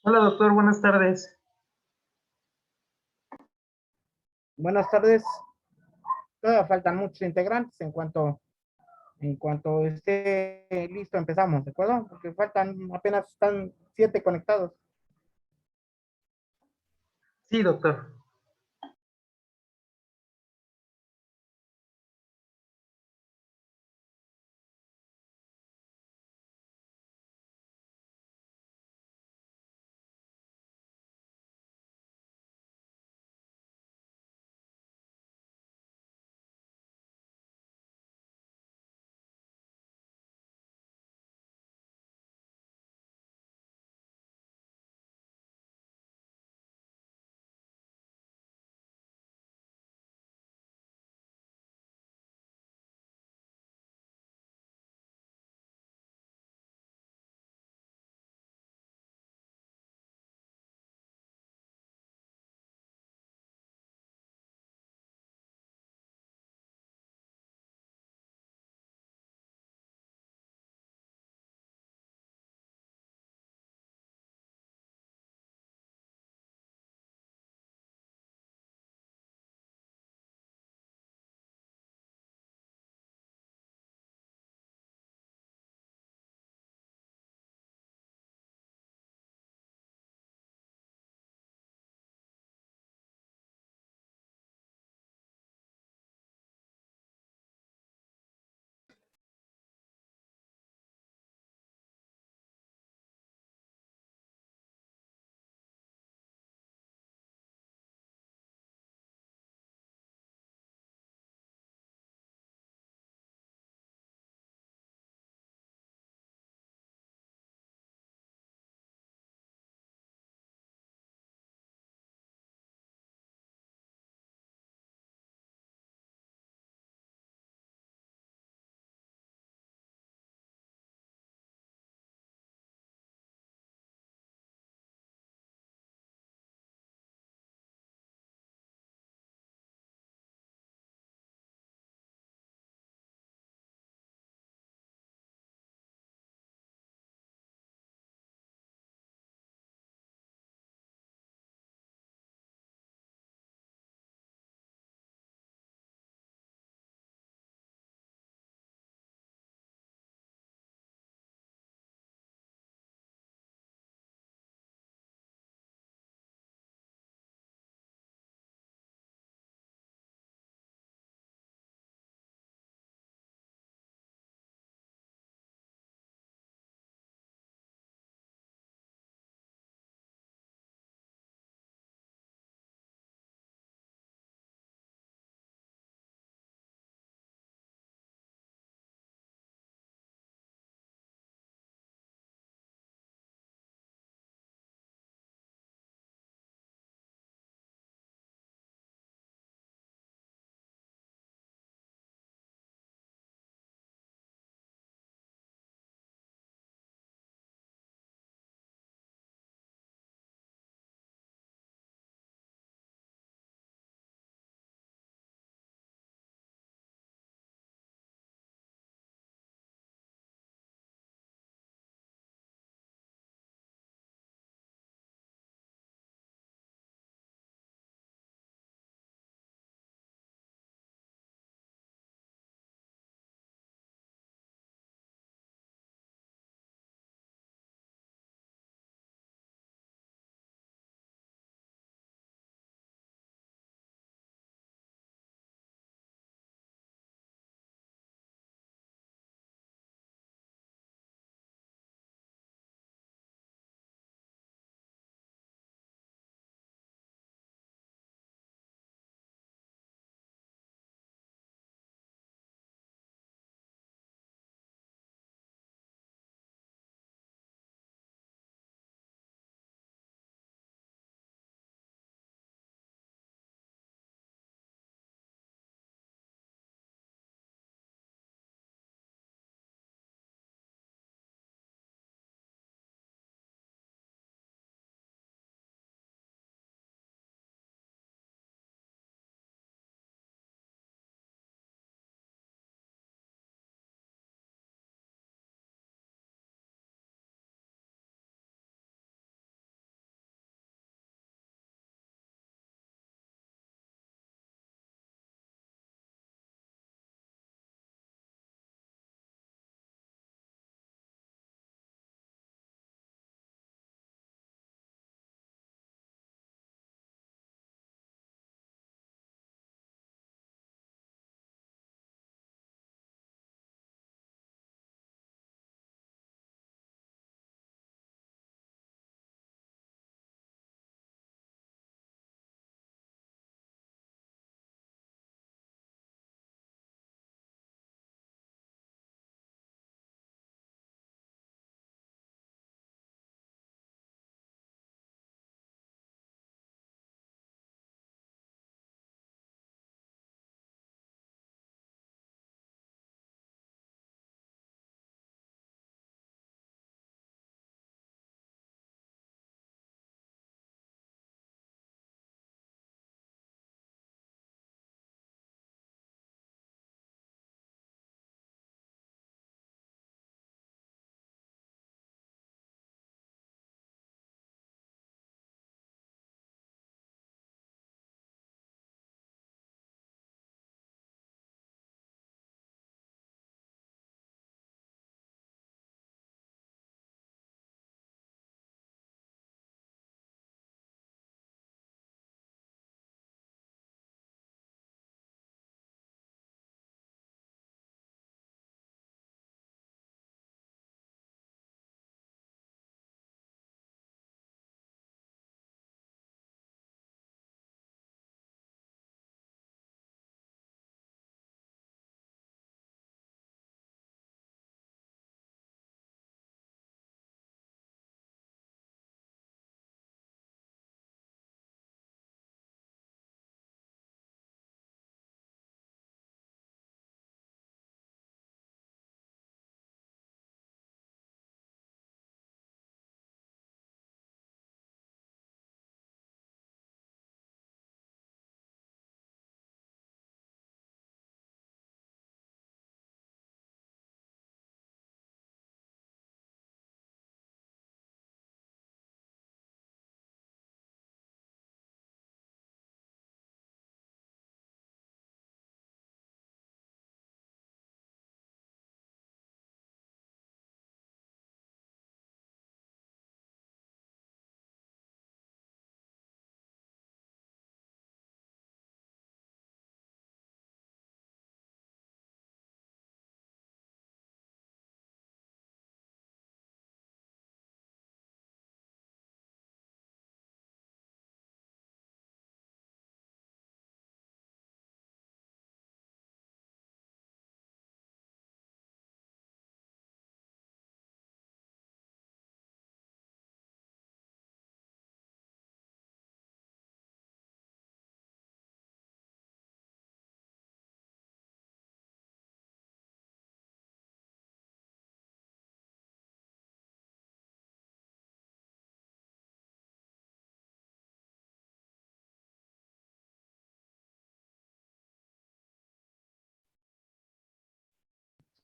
Hola doctor, buenas tardes. Buenas tardes. Todavía faltan muchos integrantes. En cuanto esté listo, empezamos, ¿de acuerdo? Porque faltan, apenas están 7 conectados. Sí, doctor.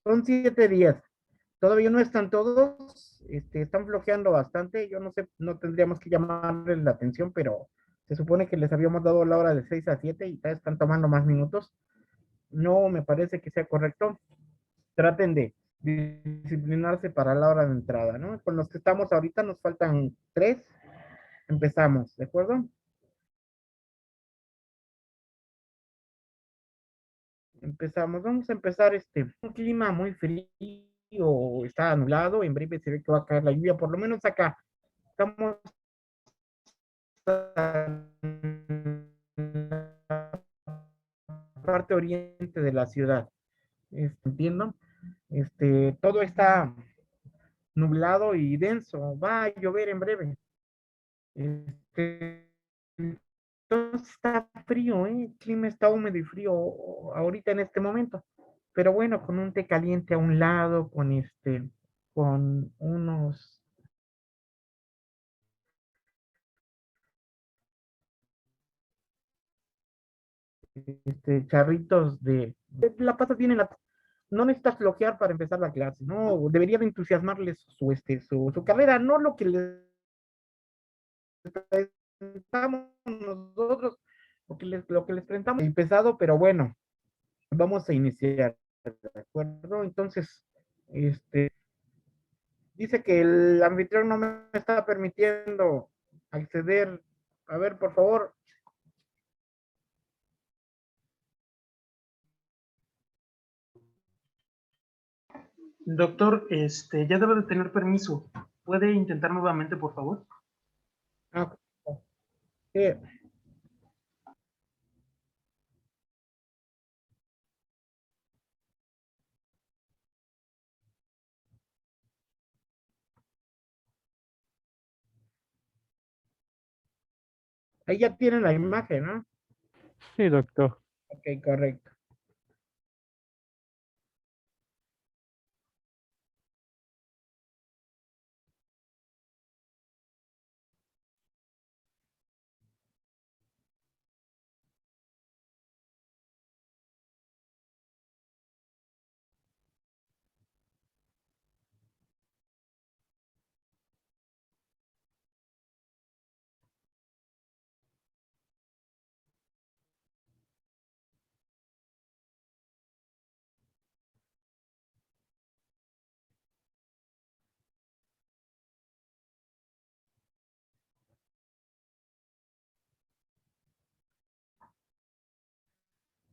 Son 7 días. Todavía no están todos, están flojeando bastante. Yo no sé, no tendríamos que llamarles la atención, pero se supone que les habíamos dado la hora de 6 a 7 y ya están tomando más minutos. No me parece que sea correcto. Traten de disciplinarse para la hora de entrada, ¿no? Con los que estamos ahorita nos faltan 3. Empezamos, ¿de acuerdo? Empezamos, vamos a empezar un clima muy frío, está nublado, en breve se ve que va a caer la lluvia, por lo menos acá. Estamos en la parte oriente de la ciudad, entiendo. Todo está nublado y denso, va a llover en breve. Este, entonces está frío, ¿eh? El clima está húmedo y frío ahorita en este momento. Pero bueno, con un té caliente a un lado, con unos charritos la pasas bien no necesitas flojear para empezar la clase, ¿no? Debería de entusiasmarles su carrera, no lo que les presentamos nosotros, lo que les presentamos es pesado, pero bueno, vamos a iniciar, ¿de acuerdo? Entonces, dice que el anfitrión no me está permitiendo acceder. A ver, por favor. Doctor, ya debe de tener permiso. ¿Puede intentar nuevamente, por favor? Ah, eh, ahí ya tienen la imagen, ¿no? Sí, doctor. Ok, correcto.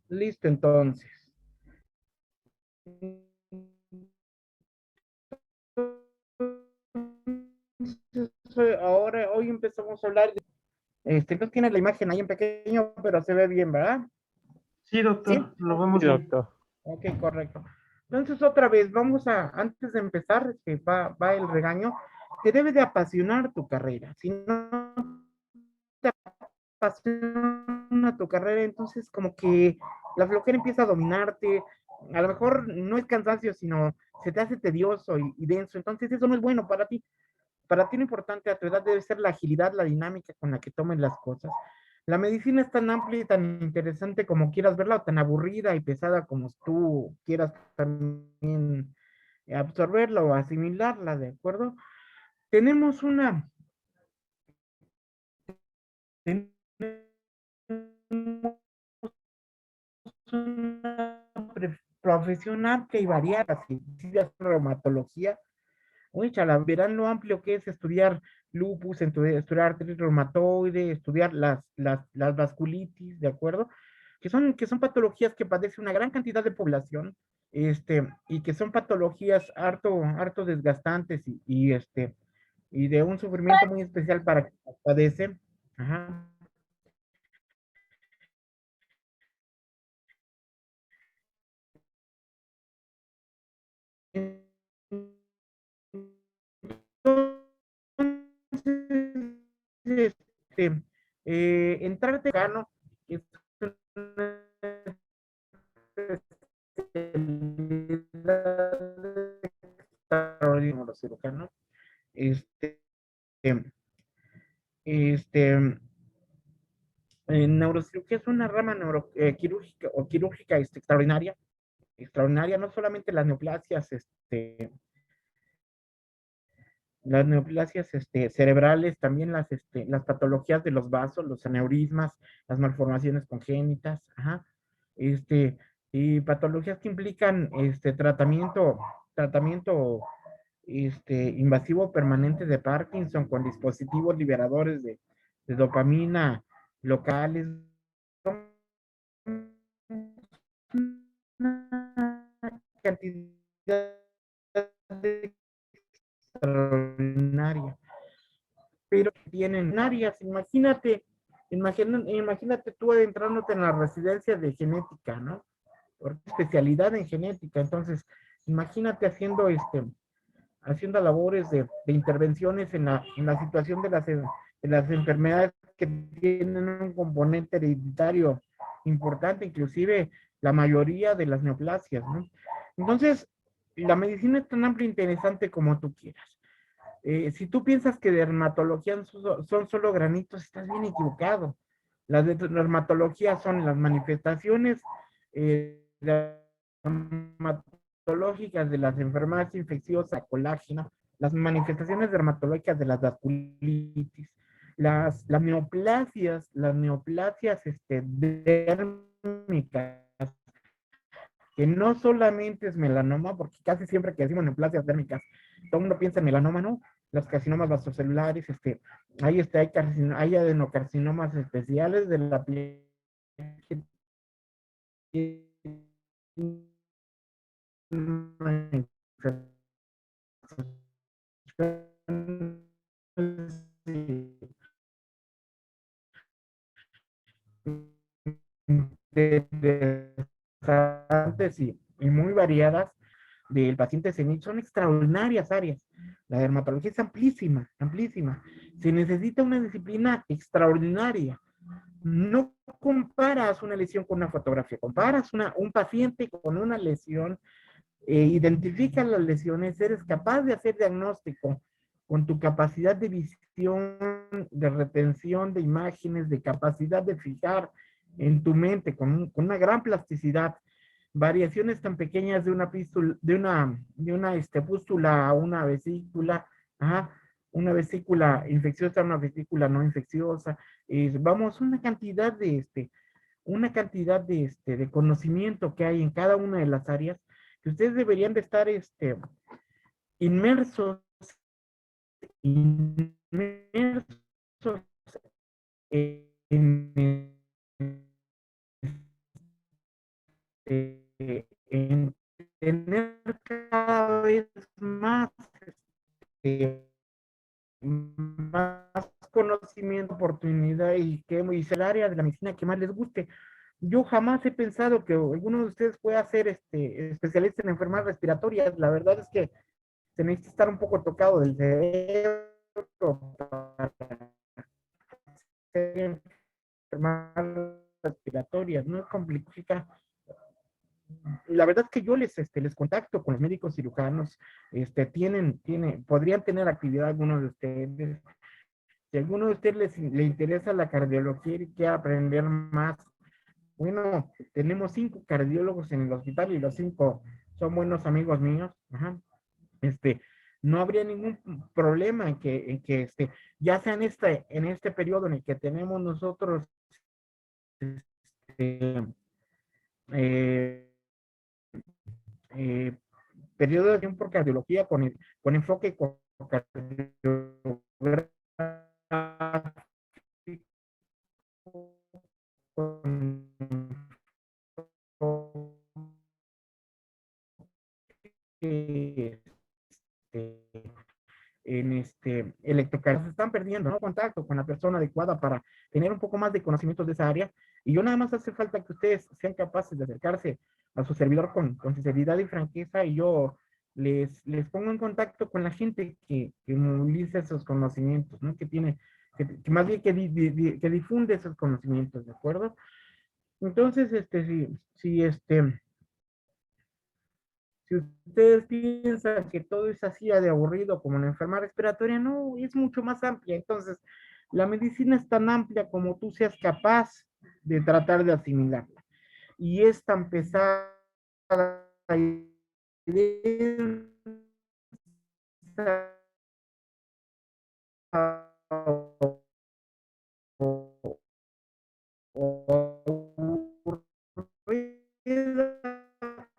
Listo, entonces. Ahora, hoy empezamos a hablar no tiene la imagen ahí en pequeño, pero se ve bien, ¿verdad? Sí, Sí. doctor, lo Sí, vemos bien. doctor. Ok, correcto. Entonces, otra vez, antes de empezar, va el regaño, te debe de apasionar tu carrera. Si no te apasiona tu carrera, entonces como que la flojera empieza a dominarte. A lo mejor no es cansancio, sino se te hace tedioso y denso. Entonces, eso no es bueno para ti. Para ti lo importante a tu edad debe ser la agilidad, la dinámica con la que tomen las cosas. La medicina es tan amplia y tan interesante como quieras verla, o tan aburrida y pesada como tú quieras también absorberla o asimilarla, ¿de acuerdo? Tenemos una profesión amplia y variada, si estudias reumatología, oye, chala, verán lo amplio que es estudiar lupus, estudiar artritis reumatoide, estudiar las vasculitis, ¿de acuerdo? Que son patologías que padece una gran cantidad de población, y que son patologías harto desgastantes y de un sufrimiento muy especial para quien las padece. Ajá. Entonces, entrarte cano es una especialidad extraordinaria como los cirujanos. Este, este, neurocirugía es una rama quirúrgica o quirúrgica extraordinaria, extraordinaria, no solamente las neoplasias cerebrales, también las patologías de los vasos, los aneurismas, las malformaciones congénitas, ajá, y patologías que implican tratamiento invasivo permanente de Parkinson con dispositivos liberadores de dopamina locales. Son una cantidad extraordinaria, pero tienen áreas, imagínate tú adentrándote en la residencia de genética, ¿no? Por especialidad en genética, entonces, imagínate haciendo labores de intervenciones en la situación de las enfermedades que tienen un componente hereditario importante, inclusive la mayoría de las neoplasias, ¿no? Entonces, la medicina es tan amplia e interesante como tú quieras. Si tú piensas que dermatología son solo granitos, estás bien equivocado. Las dermatología son las manifestaciones dermatológicas de las enfermedades infecciosas, colágeno, las manifestaciones dermatológicas de las vasculitis, las neoplasias dérmicas, que no solamente es melanoma, porque casi siempre que decimos neoplasias dérmicas, todo el mundo piensa en melanoma, ¿no? Los carcinomas vasocelulares, hay adenocarcinomas especiales de la piel que interesantes y muy variadas del paciente senil, son extraordinarias áreas. La dermatología es amplísima, amplísima. Se necesita una disciplina extraordinaria. No comparas una lesión con una fotografía, comparas un paciente con una lesión, identificas las lesiones, eres capaz de hacer diagnóstico con tu capacidad de visión, de retención de imágenes, de capacidad de fijar en tu mente con una gran plasticidad, variaciones tan pequeñas de una pústula a una vesícula, ajá, una vesícula infecciosa a una vesícula no infecciosa, vamos, de conocimiento que hay en cada una de las áreas, que ustedes deberían de estar inmersos, inmersos en, en tener cada vez más conocimiento, oportunidad y ser el área de la medicina que más les guste. Yo jamás he pensado que alguno de ustedes pueda ser especialista en enfermedades respiratorias. La verdad es que se necesita estar un poco tocado del cerebro para ser enfermedades respiratorias. No es complicado. La verdad es que yo les contacto con los médicos cirujanos, podrían tener actividad algunos de ustedes. Si a alguno de ustedes le interesa la cardiología y quiere aprender más, bueno, tenemos 5 cardiólogos en el hospital y los 5 son buenos amigos míos. Ajá. No habría ningún problema en que ya sea en este periodo en el que tenemos nosotros eh, eh, periodo de tiempo por cardiología con enfoque cardiográfico, con electrocardiografía, se están perdiendo, ¿no? Contacto con la persona adecuada para tener un poco más de conocimientos de esa área. Y yo nada más hace falta que ustedes sean capaces de acercarse a su servidor con sinceridad y franqueza, y yo les pongo en contacto con la gente que moviliza esos conocimientos, ¿no? Que más bien que difunde esos conocimientos, ¿de acuerdo? Entonces, si ustedes piensan que todo es así de aburrido como una enfermedad respiratoria, no, es mucho más amplia. Entonces, la medicina es tan amplia como tú seas capaz de tratar de asimilarla. Y es tan pesada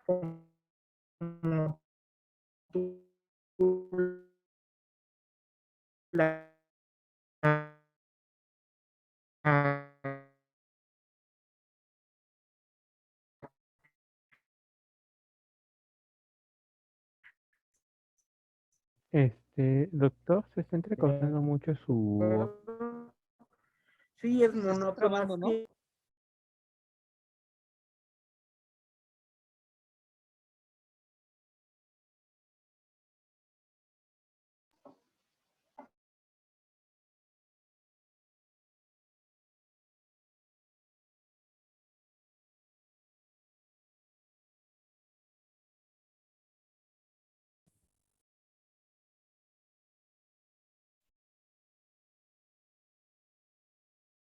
como tú la Doctor, se está entrecortando mucho su voz. sí es Se está monótono, trabando, ¿no? sí.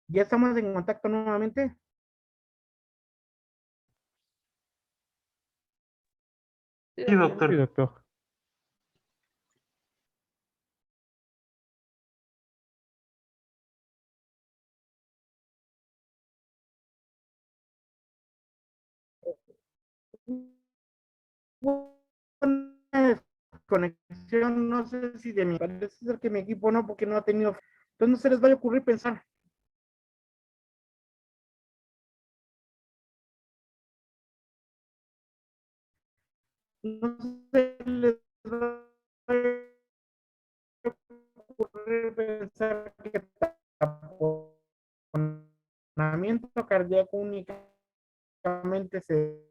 Ya estamos en contacto nuevamente. Sí, Sí, doctor. doctor. Una desconexión, no sé si de mi, parece ser que mi equipo no, porque no ha tenido, entonces no se les vaya a ocurrir pensar. No se les vaya a ocurrir pensar que taponamiento cardíaco únicamente se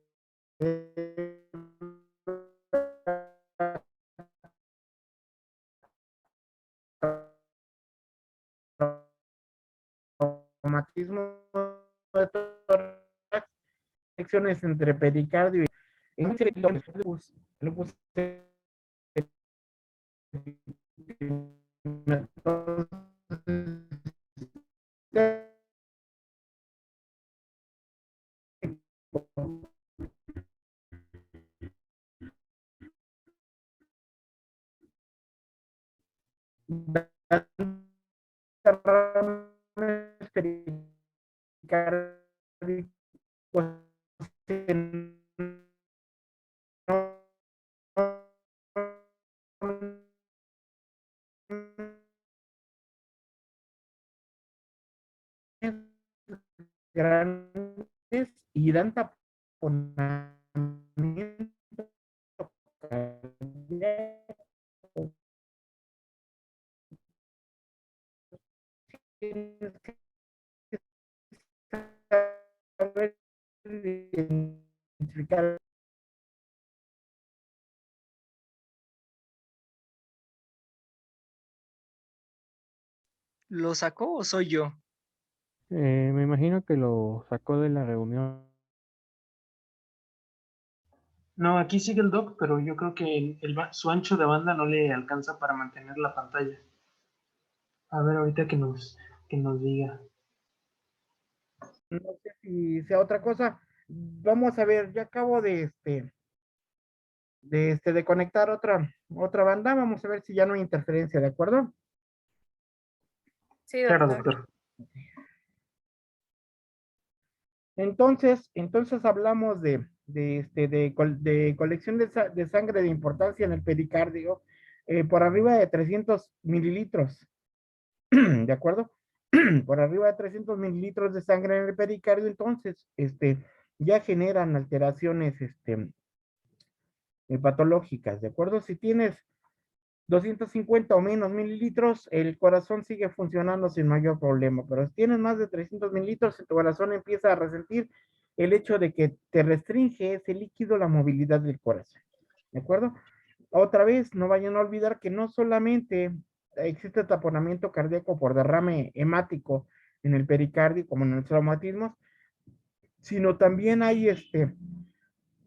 traumatismo de tórax, conexiones entre pericardio y lupus grandes y dan taponamiento cardíaco. Tienes que saber identificar. ¿Lo sacó o soy yo? Me imagino que lo sacó de la reunión. No, aquí sigue el doc, pero yo creo que su ancho de banda no le alcanza para mantener la pantalla. A ver, ahorita que nos diga. No sé si sea otra cosa. Vamos a ver, ya acabo de conectar otra banda. Vamos a ver si ya no hay interferencia, ¿de acuerdo? Sí, Claro, doctor. doctor. Entonces hablamos de colección de sangre de importancia en el pericardio por arriba de 300 mililitros, ¿de acuerdo? Por arriba de 300 mililitros de sangre en el pericardio, entonces, ya generan alteraciones, patológicas, ¿de acuerdo? Si tienes 250 o menos mililitros, el corazón sigue funcionando sin mayor problema, pero si tienes más de 300 mililitros, tu corazón empieza a resentir el hecho de que te restringe ese líquido la movilidad del corazón, ¿de acuerdo? Otra vez, no vayan a olvidar que no solamente existe taponamiento cardíaco por derrame hemático en el pericardio, como en los traumatismos, sino también hay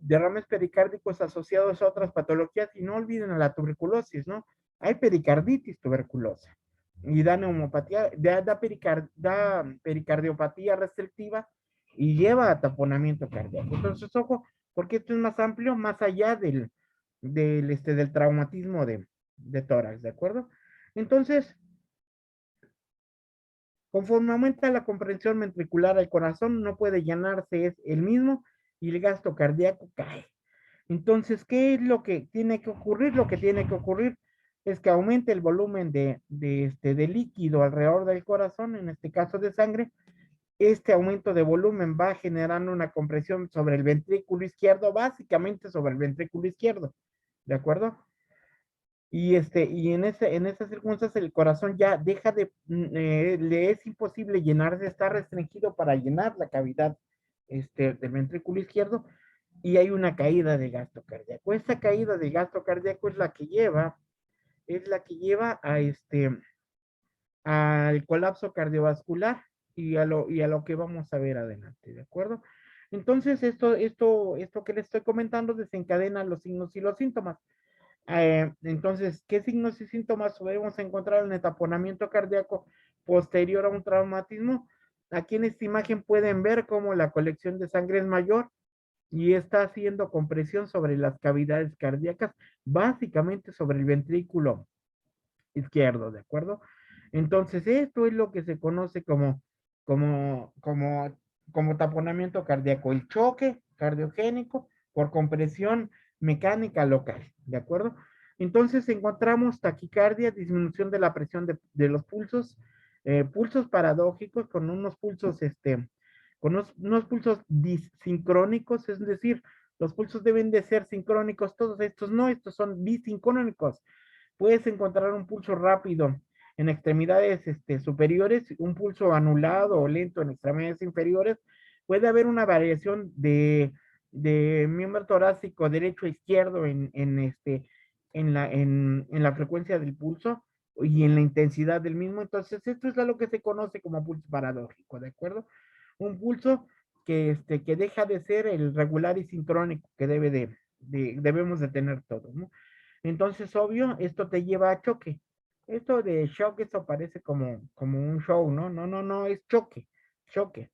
derrames pericárdicos asociados a otras patologías y no olviden a la tuberculosis, ¿no? Hay pericarditis tuberculosa y da neumopatía, da pericardiopatía restrictiva y lleva a taponamiento cardíaco. Entonces, ojo, porque esto es más amplio, más allá del traumatismo de tórax, ¿de acuerdo? Entonces, conforme aumenta la comprensión ventricular, el corazón no puede llenarse, es el mismo, y el gasto cardíaco cae. Entonces, ¿qué es lo que tiene que ocurrir? Lo que tiene que ocurrir es que aumente el volumen de líquido alrededor del corazón, en este caso de sangre. Este aumento de volumen va generando una compresión sobre el ventrículo izquierdo, básicamente sobre el ventrículo izquierdo, ¿de acuerdo? Y en esas circunstancias el corazón ya deja le es imposible llenarse, está restringido para llenar la cavidad del ventrículo izquierdo, y hay una caída de gasto cardíaco. Esa caída de gasto cardíaco es la que lleva al colapso cardiovascular y a lo que vamos a ver adelante, ¿de acuerdo? Entonces, esto que les estoy comentando desencadena los signos y los síntomas. Entonces, ¿qué signos y síntomas podemos encontrar en el taponamiento cardíaco posterior a un traumatismo? Aquí en esta imagen pueden ver cómo la colección de sangre es mayor y está haciendo compresión sobre las cavidades cardíacas, básicamente sobre el ventrículo izquierdo, ¿de acuerdo? Entonces, esto es lo que se conoce como, como, como taponamiento cardíaco, el choque cardiogénico por compresión mecánica local, ¿de acuerdo? Entonces encontramos taquicardia, disminución de la presión de los pulsos, pulsos paradójicos con unos pulsos, con unos pulsos disincrónicos, es decir, los pulsos deben de ser sincrónicos, todos estos no, estos son disincrónicos. Puedes encontrar un pulso rápido en extremidades superiores, un pulso anulado o lento en extremidades inferiores. Puede haber una variación de miembro torácico derecho a izquierdo en la frecuencia del pulso y en la intensidad del mismo. Entonces, esto es lo que se conoce como pulso paradójico, ¿de acuerdo? Un pulso que deja de ser el regular y sincrónico que debemos de tener todos, ¿no? Entonces, obvio, esto te lleva a choque. Esto de shock, esto parece como un show, ¿no? No, no, no, es choque, choque.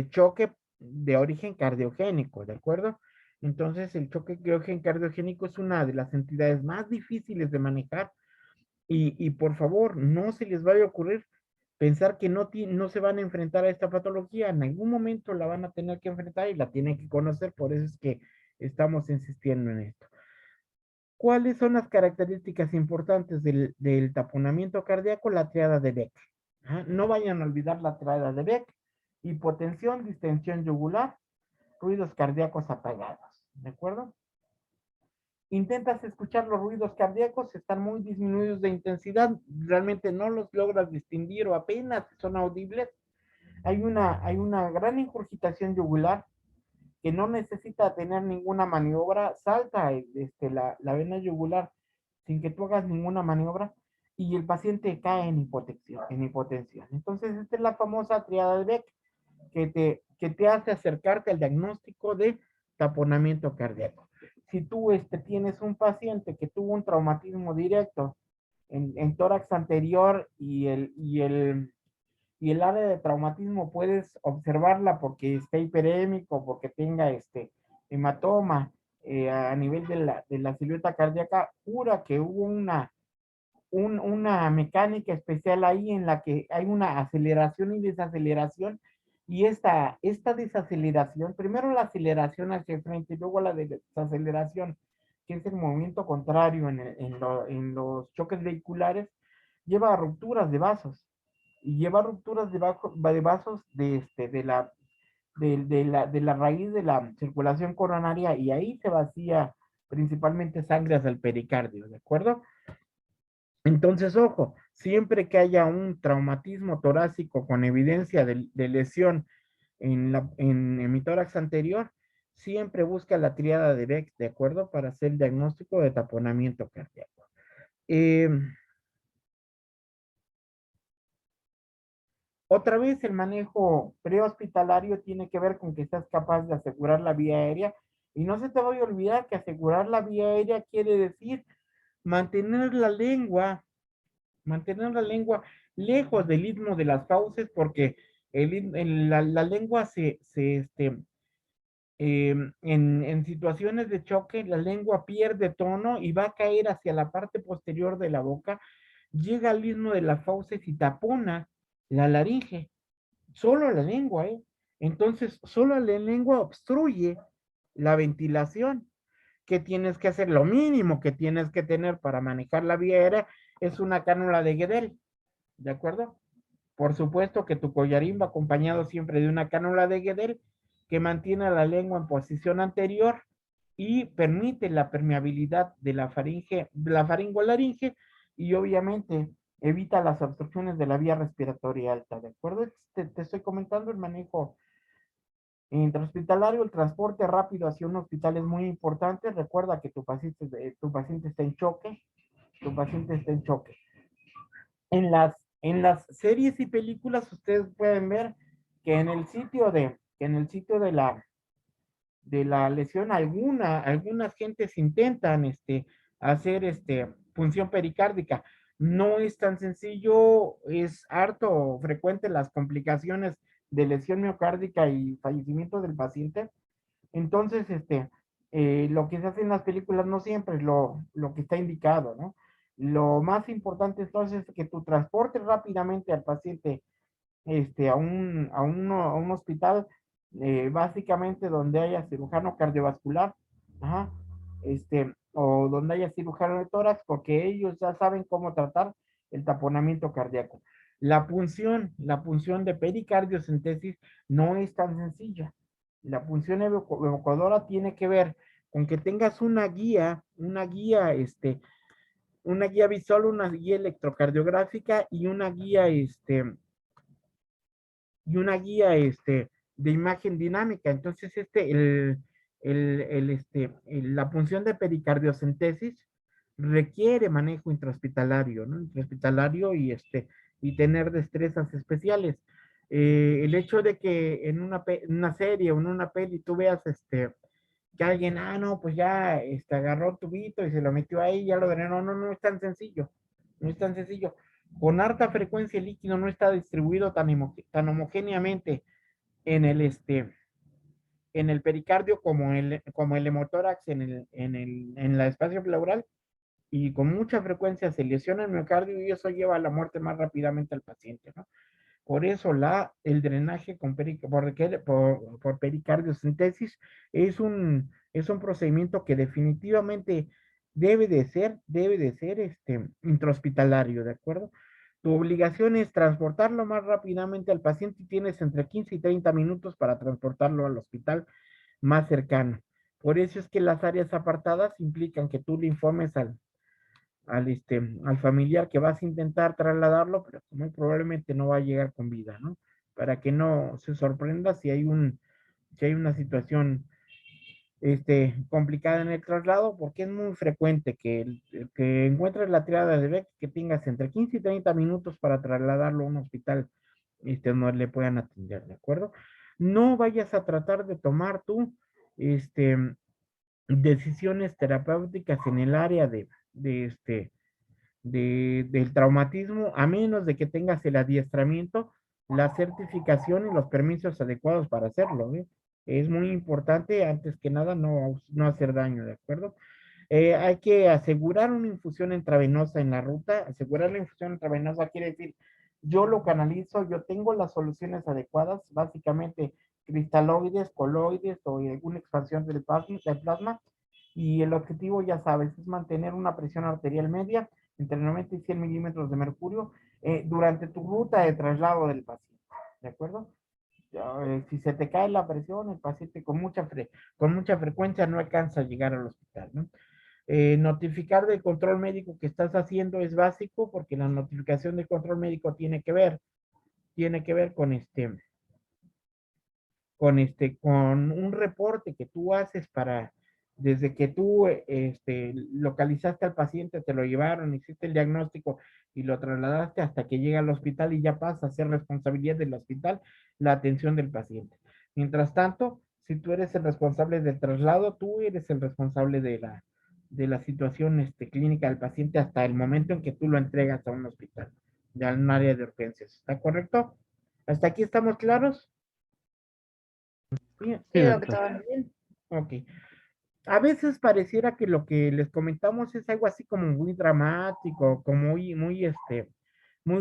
Choque de origen cardiogénico, ¿de acuerdo? Entonces, el choque de origen cardiogénico es una de las entidades más difíciles de manejar y por favor, no se les vaya a ocurrir pensar que no se van a enfrentar a esta patología. En algún momento la van a tener que enfrentar y la tienen que conocer, por eso es que estamos insistiendo en esto. ¿Cuáles son las características importantes del taponamiento cardíaco? La triada de Beck. No vayan a olvidar la triada de Beck. Hipotensión, distensión yugular, ruidos cardíacos apagados. ¿De acuerdo? Intentas escuchar los ruidos cardíacos, están muy disminuidos de intensidad, realmente no los logras distinguir o apenas son audibles. Hay una gran ingurgitación yugular que no necesita tener ninguna maniobra, salta la vena yugular sin que tú hagas ninguna maniobra y el paciente cae en hipotensión. Entonces, esta es la famosa triada de Beck que te hace acercarte al diagnóstico de taponamiento cardíaco. Si tú tienes un paciente que tuvo un traumatismo directo en tórax anterior y el área de traumatismo puedes observarla porque esté hiperémico, porque tenga hematoma a nivel de la silueta cardíaca, jura que hubo una mecánica especial ahí en la que hay una aceleración y desaceleración, y esta desaceleración, primero la aceleración hacia el frente y luego la desaceleración, que es el movimiento contrario en los choques vehiculares, lleva a rupturas de vasos y lleva a rupturas de vasos de la raíz de la circulación coronaria, y ahí se vacía principalmente sangre hacia el pericardio, ¿de acuerdo? Entonces, ojo, siempre que haya un traumatismo torácico con evidencia de lesión en hemitórax anterior, siempre busca la triada de Beck, ¿de acuerdo? Para hacer el diagnóstico de taponamiento cardíaco. Otra vez, el manejo prehospitalario tiene que ver con que seas capaz de asegurar la vía aérea. Y no se te vaya a olvidar que asegurar la vía aérea quiere decir mantener la lengua lejos del istmo de las fauces, porque la lengua en situaciones de choque, la lengua pierde tono y va a caer hacia la parte posterior de la boca, llega al istmo de las fauces y tapona la laringe. Solo la lengua, ¿eh? Entonces, solo la lengua obstruye la ventilación. ¿Qué tienes que hacer? Lo mínimo que tienes que tener para manejar la vía aérea es una cánula de Guedel, ¿de acuerdo? Por supuesto que tu collarín va acompañado siempre de una cánula de Guedel que mantiene la lengua en posición anterior y permite la permeabilidad de la faringe, de la faringolaringe, y obviamente evita las obstrucciones de la vía respiratoria alta, ¿de acuerdo? Te estoy comentando el manejo intrahospitalario. El transporte rápido hacia un hospital es muy importante. Recuerda que tu paciente está en choque, tu paciente está en choque. En las series y películas ustedes pueden ver que en el sitio de la lesión algunas gentes intentan hacer punción pericárdica. No es tan sencillo, es harto frecuente las complicaciones de lesión miocárdica y fallecimiento del paciente. Entonces, lo que se hace en las películas no siempre es lo que está indicado, ¿no? Lo más importante entonces es que tú transportes rápidamente al paciente a un hospital, básicamente donde haya cirujano cardiovascular, ajá, o donde haya cirujano de tórax, porque ellos ya saben cómo tratar el taponamiento cardíaco. La punción de pericardiocentesis no es tan sencilla. La punción evocadora tiene que ver con que tengas una guía visual, una guía electrocardiográfica y una guía de imagen dinámica. Entonces, la punción de pericardiocentesis requiere manejo intrahospitalario, ¿no? Intrahospitalario y tener destrezas especiales. El hecho de que en una serie o en una peli tú veas que alguien, no, pues ya agarró el tubito y se lo metió ahí, ya lo drenó. No, no es tan sencillo. No es tan sencillo. Con harta frecuencia el líquido no está distribuido tan homogéneamente en en el pericardio como el hemotórax en la espacio pleural, y con mucha frecuencia se lesiona el miocardio y eso lleva a la muerte más rápidamente al paciente, ¿no? Por eso el drenaje por pericardiocentesis es un procedimiento que definitivamente debe de ser intrahospitalario, ¿de acuerdo? Tu obligación es transportarlo más rápidamente al paciente y tienes entre 15 y 30 minutos para transportarlo al hospital más cercano. Por eso es que las áreas apartadas implican que tú le informes al familiar que vas a intentar trasladarlo, pero muy probablemente no va a llegar con vida, ¿no? Para que no se sorprenda si hay una situación complicada en el traslado, porque es muy frecuente que encuentres la triada de Beck, que tengas entre 15 y 30 minutos para trasladarlo a un hospital no le puedan atender, ¿de acuerdo? No vayas a tratar de tomar tú este, decisiones terapéuticas en el área del traumatismo, a menos de que tengas el adiestramiento, la certificación y los permisos adecuados para hacerlo, ¿eh? Es muy importante, antes que nada, no hacer daño, ¿de acuerdo? Hay que asegurar una infusión intravenosa en la ruta. Asegurar la infusión intravenosa quiere decir, yo lo canalizo, yo tengo las soluciones adecuadas, básicamente cristaloides, coloides o alguna expansión del plasma, y el objetivo, ya sabes, es mantener una presión arterial media entre 90 y 100 milímetros de mercurio durante tu ruta de traslado del paciente, ¿de acuerdo? Si se te cae la presión, el paciente con mucha frecuencia no alcanza a llegar al hospital, ¿no? Notificar del control médico que estás haciendo es básico, porque la notificación de control médico tiene que ver con un reporte que tú haces desde que tú localizaste al paciente, te lo llevaron, hiciste el diagnóstico y lo trasladaste hasta que llega al hospital, y ya pasa a ser responsabilidad del hospital la atención del paciente. Mientras tanto, si tú eres el responsable del traslado, tú eres el responsable de la situación clínica del paciente hasta el momento en que tú lo entregas a un hospital, ya en un área de urgencias. ¿Está correcto? ¿Hasta aquí estamos claros? Sí, Sí, doctor. doctor. bien. Ok. A veces pareciera que lo que les comentamos es algo así como muy dramático, como muy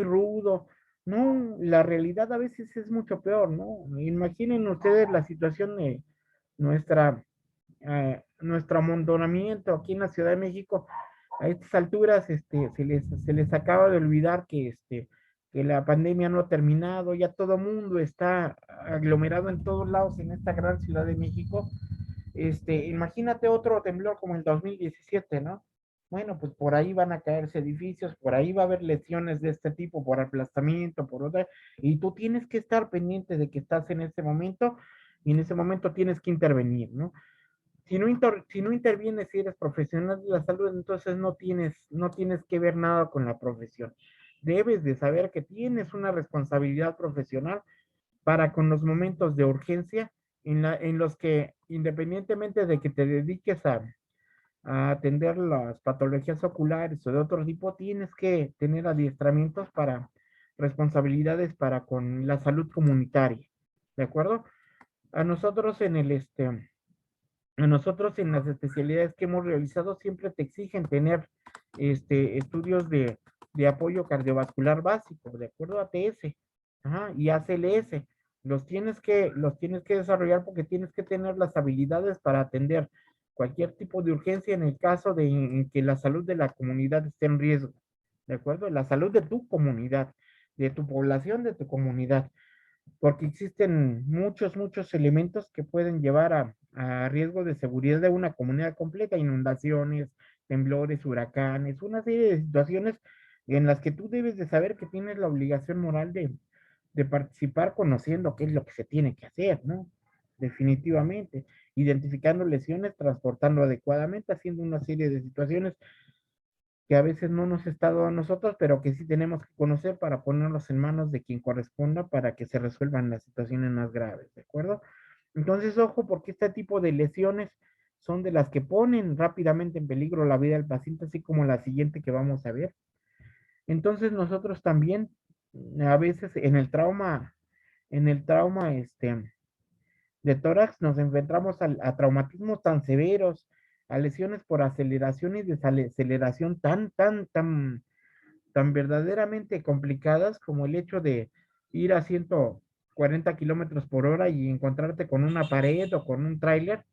rudo. No, la realidad a veces es mucho peor, ¿no? Imaginen ustedes la situación de nuestra, nuestro amontonamiento aquí en la Ciudad de México. A estas alturas, se les acaba de olvidar que la pandemia no ha terminado, ya todo mundo está aglomerado en todos lados en esta gran Ciudad de México. Imagínate otro temblor como el 2017, ¿no? Bueno, pues por ahí van a caerse edificios, por ahí va a haber lesiones de este tipo, por aplastamiento, por otra, y tú tienes que estar pendiente de que estás en ese momento, y en ese momento tienes que intervenir, ¿no? Si no intervienes, si eres profesional de la salud, entonces no tienes que ver nada con la profesión. Debes de saber que tienes una responsabilidad profesional para con los momentos de urgencia en los que, independientemente de que te dediques a atender las patologías oculares o de otro tipo, tienes que tener adiestramientos para responsabilidades para con la salud comunitaria, ¿de acuerdo? A nosotros en a nosotros en las especialidades que hemos realizado siempre te exigen tener estudios de apoyo cardiovascular básico, de acuerdo a ATS, ajá, y ACLS. Los tienes que desarrollar porque tienes que tener las habilidades para atender cualquier tipo de urgencia en el caso de en que la salud de la comunidad esté en riesgo, ¿de acuerdo? La salud de tu comunidad, de tu población, de tu comunidad, porque existen muchos elementos que pueden llevar a riesgo de seguridad de una comunidad completa, inundaciones, temblores, huracanes, una serie de situaciones en las que tú debes de saber que tienes la obligación moral de participar conociendo qué es lo que se tiene que hacer, ¿no? Definitivamente, identificando lesiones, transportando adecuadamente, haciendo una serie de situaciones que a veces no nos está dado a nosotros, pero que sí tenemos que conocer para ponerlos en manos de quien corresponda para que se resuelvan las situaciones más graves, ¿de acuerdo? Entonces, ojo, porque este tipo de lesiones son de las que ponen rápidamente en peligro la vida del paciente, así como la siguiente que vamos a ver. Entonces, nosotros también, a veces en el trauma, de tórax nos enfrentamos a traumatismos tan severos, a lesiones por aceleración y desaceleración tan verdaderamente complicadas como el hecho de ir a 140 kilómetros por hora y encontrarte con una pared o con un tráiler,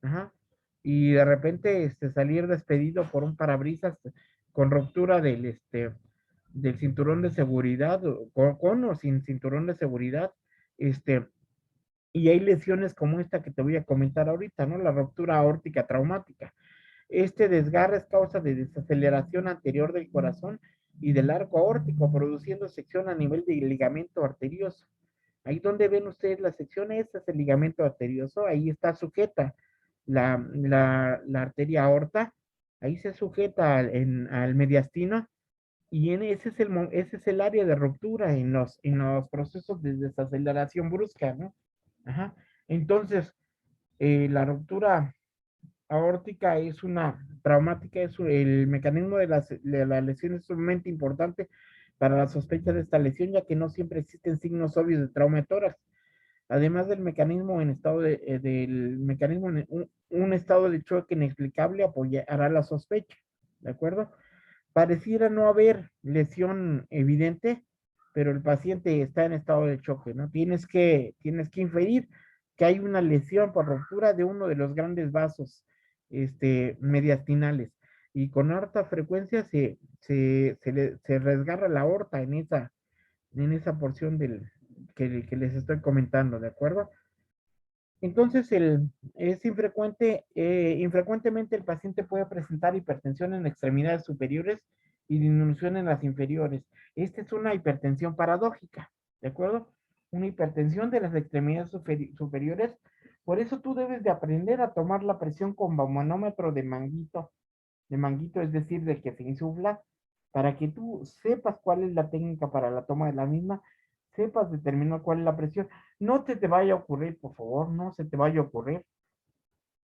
ajá, y de repente salir despedido por un parabrisas con ruptura del cinturón de seguridad, con o sin cinturón de seguridad, este, y hay lesiones como esta que te voy a comentar ahorita, ¿no? La ruptura aórtica traumática. Este desgarre es causa de desaceleración anterior del corazón y del arco aórtico, produciendo sección a nivel del ligamento arterioso. Ahí donde ven ustedes la sección, este es el ligamento arterioso, ahí está sujeta la arteria aorta, ahí se sujeta al mediastino y ese es el área de ruptura en los procesos de desaceleración brusca, ¿no? Ajá. Entonces, la ruptura aórtica es una traumática, el mecanismo de la lesión es sumamente importante para la sospecha de esta lesión, ya que no siempre existen signos obvios de trauma de tórax. Además del mecanismo del mecanismo un estado de choque inexplicable apoyará la sospecha, ¿de acuerdo? Pareciera no haber lesión evidente, pero el paciente está en estado de choque, ¿no? Tienes que inferir que hay una lesión por ruptura de uno de los grandes vasos mediastinales y con harta frecuencia se resgarra la aorta en esa porción que les estoy comentando, ¿de acuerdo? Entonces, es infrecuentemente el paciente puede presentar hipertensión en extremidades superiores y disminución en las inferiores. Esta es una hipertensión paradójica, ¿de acuerdo? Una hipertensión de las extremidades superiores. Por eso tú debes de aprender a tomar la presión con manómetro de manguito, es decir, de que se insufla, para que tú sepas cuál es la técnica para la toma de la misma, sepas determinar cuál es la presión. No te vaya a ocurrir, por favor, no se te vaya a ocurrir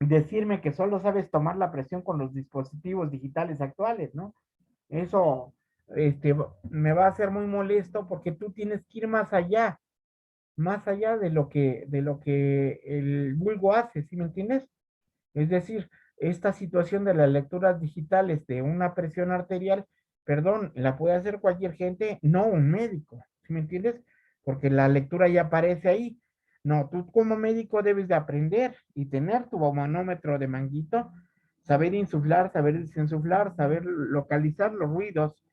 decirme que solo sabes tomar la presión con los dispositivos digitales actuales, ¿no? Eso me va a hacer muy molesto porque tú tienes que ir más allá. más allá de lo que el vulgo hace, ¿sí me entiendes? Es decir, esta situación de las lecturas digitales de una presión arterial, perdón, la puede hacer cualquier gente, no un médico, ¿sí me entiendes? Porque la lectura ya aparece ahí. No, tú como médico debes de aprender y tener tu manómetro de manguito, saber insuflar, saber desinsuflar, saber localizar los ruidos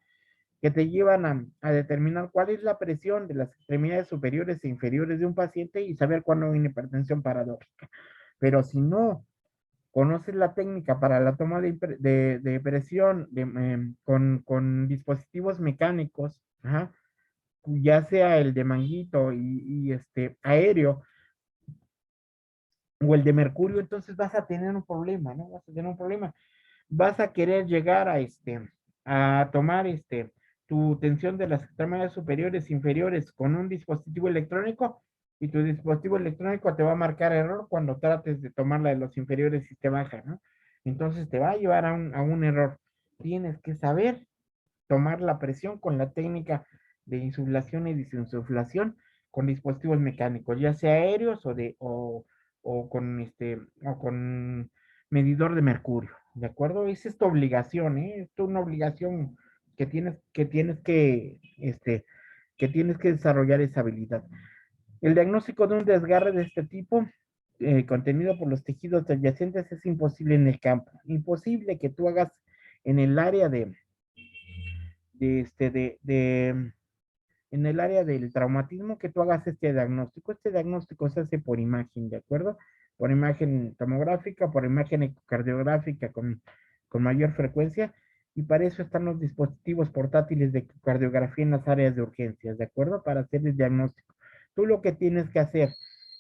que te llevan a determinar cuál es la presión de las extremidades superiores e inferiores de un paciente y saber cuándo hay una hipertensión paradójica. Pero si no conoces la técnica para la toma de presión con dispositivos mecánicos, ajá, ya sea el de manguito y aéreo o el de mercurio, entonces vas a tener un problema, ¿no? Vas a tener un problema. Vas a querer llegar a tomar tu tensión de las extremidades superiores e inferiores con un dispositivo electrónico y tu dispositivo electrónico te va a marcar error cuando trates de tomar la de los inferiores y te baja, ¿no? Entonces te va a llevar a un error. Tienes que saber tomar la presión con la técnica de insuflación y desinsuflación con dispositivos mecánicos, ya sea aéreos o con medidor de mercurio, ¿de acuerdo? Esa es tu obligación, ¿eh? Es una obligación que tienes que desarrollar esa habilidad. El diagnóstico de un desgarre de este tipo, contenido por los tejidos adyacentes, es imposible en el campo. Imposible que tú hagas en el área de, este, de en el área del traumatismo que tú hagas este diagnóstico. Este diagnóstico se hace por imagen, ¿de acuerdo? Por imagen tomográfica, por imagen ecocardiográfica con mayor frecuencia, y para eso están los dispositivos portátiles de ecocardiografía en las áreas de urgencias, ¿de acuerdo? Para hacer el diagnóstico. Tú lo que tienes que hacer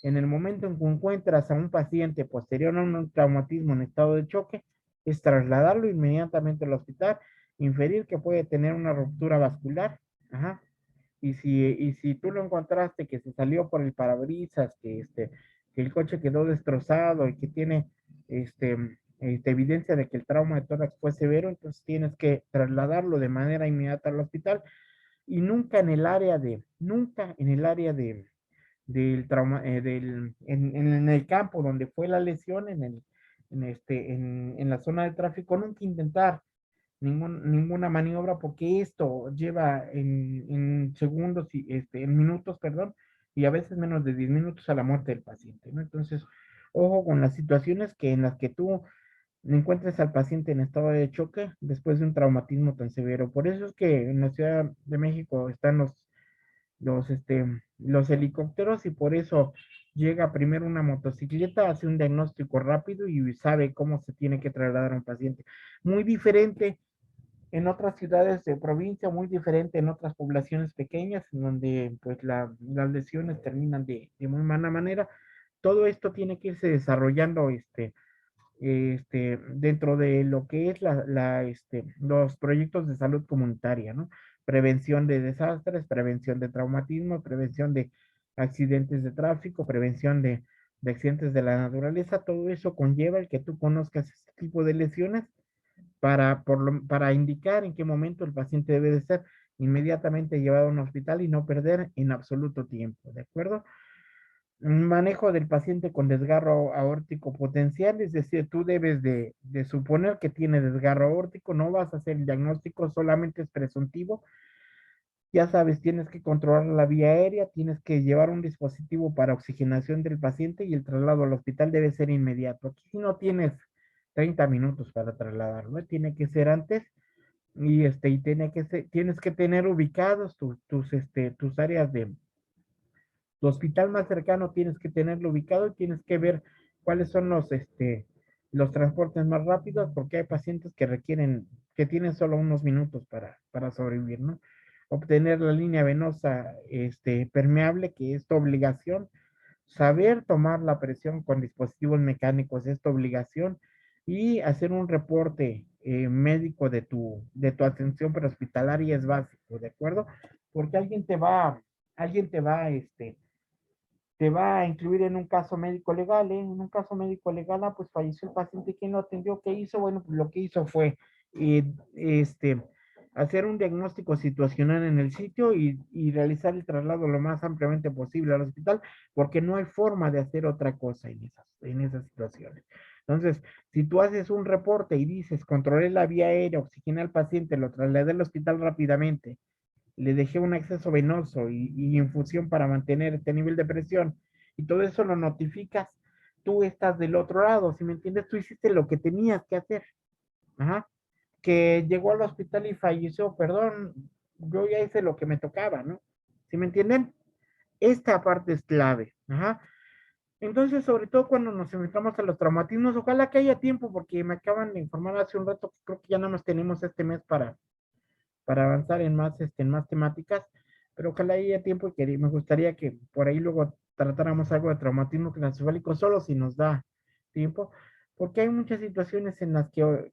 en el momento en que encuentras a un paciente posterior a un traumatismo en estado de choque es trasladarlo inmediatamente al hospital, inferir que puede tener una ruptura vascular, ajá, y si tú lo encontraste que se salió por el parabrisas, que el coche quedó destrozado y que tiene este, evidencia de que el trauma de tórax fue severo, entonces tienes que trasladarlo de manera inmediata al hospital y nunca en el área del trauma, en el campo donde fue la lesión, en la zona de tráfico, nunca intentar ninguna maniobra porque esto lleva en segundos y en minutos, perdón, y a veces menos de 10 minutos a la muerte del paciente, ¿no? Entonces, ojo con las situaciones en las que tú encuentres al paciente en estado de choque después de un traumatismo tan severo. Por eso es que en la Ciudad de México están los helicópteros y por eso llega primero una motocicleta, hace un diagnóstico rápido y sabe cómo se tiene que trasladar a un paciente. Muy diferente en otras ciudades de provincia, muy diferente en otras poblaciones pequeñas, en donde pues las lesiones terminan de muy mala manera. Todo esto tiene que irse desarrollando dentro de lo que es los proyectos de salud comunitaria, ¿no? Prevención de desastres, prevención de traumatismo, prevención de accidentes de tráfico, prevención de accidentes de la naturaleza, todo eso conlleva el que tú conozcas este tipo de lesiones para indicar en qué momento el paciente debe de ser inmediatamente llevado a un hospital y no perder en absoluto tiempo, ¿de acuerdo? Un manejo del paciente con desgarro aórtico potencial, es decir, tú debes de suponer que tiene desgarro aórtico, no vas a hacer el diagnóstico, solamente es presuntivo. Ya sabes, tienes que controlar la vía aérea, tienes que llevar un dispositivo para oxigenación del paciente y el traslado al hospital debe ser inmediato. Aquí si no tienes 30 minutos para trasladarlo, ¿eh? Tiene que ser antes y tienes que tener ubicados tus áreas tu hospital más cercano, tienes que tenerlo ubicado y tienes que ver cuáles son los transportes más rápidos, porque hay pacientes que tienen solo unos minutos para sobrevivir, ¿no? Obtener la línea venosa, permeable, que es tu obligación. Saber tomar la presión con dispositivos mecánicos es tu obligación y hacer un reporte médico de tu atención prehospitalaria es básico, ¿de acuerdo? Porque alguien te va a incluir en un caso médico legal, ¿eh? En un caso médico legal, pues falleció el paciente, ¿quién lo atendió? ¿Qué hizo? Bueno, pues lo que hizo fue, eh, este, hacer un diagnóstico situacional en el sitio y realizar el traslado lo más ampliamente posible al hospital, porque no hay forma de hacer otra cosa en esas situaciones. Entonces, si tú haces un reporte y dices, controlé la vía aérea, oxigené al paciente, lo trasladé al hospital rápidamente, le dejé un acceso venoso y infusión para mantener este nivel de presión, y todo eso lo notificas, tú estás del otro lado, si me entiendes, tú hiciste lo que tenías que hacer. Ajá. Que llegó al hospital y falleció, perdón, yo ya hice lo que me tocaba, ¿no? ¿Sí me entienden? Esta parte es clave. Ajá. Entonces, sobre todo cuando nos enfrentamos a los traumatismos, ojalá que haya tiempo, porque me acaban de informar hace un rato que creo que ya nada más tenemos este mes para avanzar en más temáticas, pero ojalá haya tiempo y que me gustaría que por ahí luego tratáramos algo de traumatismo craneoencefálico solo si nos da tiempo, porque hay muchas situaciones en las que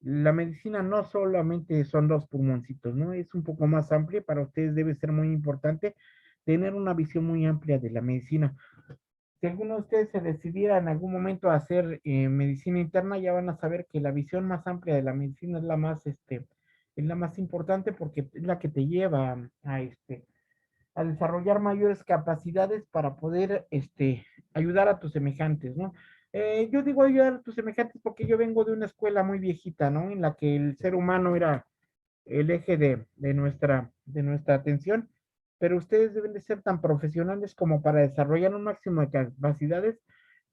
la medicina no solamente son dos pulmoncitos, ¿no? Es un poco más amplia, para ustedes debe ser muy importante tener una visión muy amplia de la medicina. Si alguno de ustedes se decidiera en algún momento a hacer medicina interna, ya van a saber que la visión más amplia de la medicina es la más importante, porque es la que te lleva a desarrollar mayores capacidades para poder ayudar a tus semejantes, ¿no? Yo digo ayudar a tus semejantes porque yo vengo de una escuela muy viejita, ¿no? En la que el ser humano era el eje de nuestra atención, pero ustedes deben de ser tan profesionales como para desarrollar un máximo de capacidades